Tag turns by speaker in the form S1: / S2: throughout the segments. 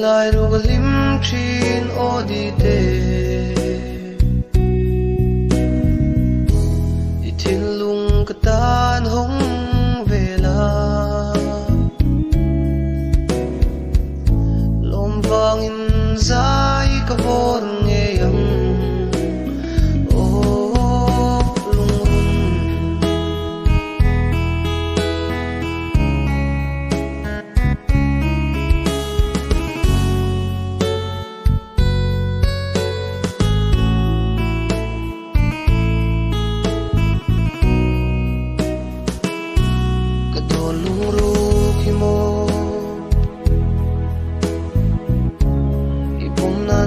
S1: lai ru ga lim thin o di te i thin lung ka tan hong vela lom vangin zai ka vor nge yang o lung run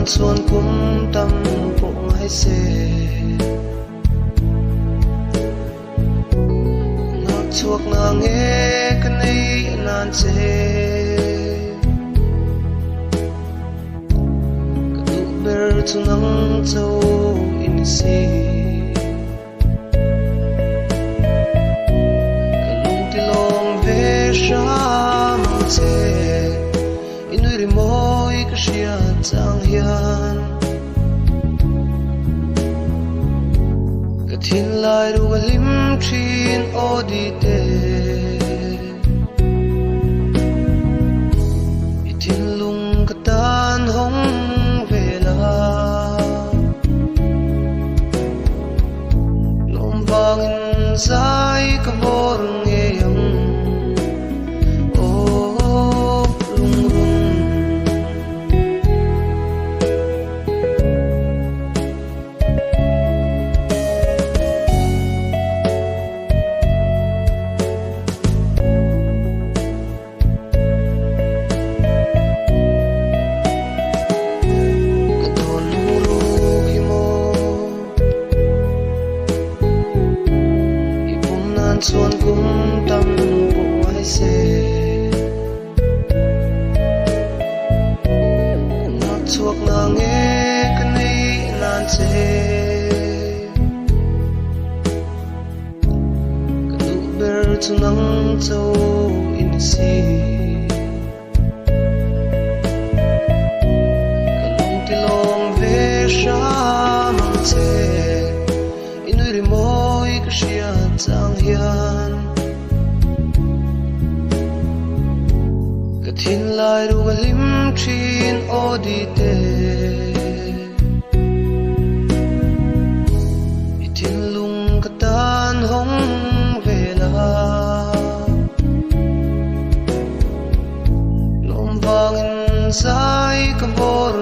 S1: xuân cũng tâm cũng hay se nó chuộc na nghe cái này nan se cái tụ ber tu nắng châu in si cái lung ti long ve sa mang se inui ri moi ka shia chang hian ka thin lai ru ga lim thin o di te i thin lung ka tan hong vela lom vangin zai ka vor nge yang xuân cũng tâm cũng hay se nó chuộc na nghe cái này nan se cái tụ ber tu nắng châu in si cái lung ti long ve sa mang se inui ri moi ka shia chang hian ka thin lai ru ga lim thin o di te i thin lung ka tan hong vela lom vangin zai ka vor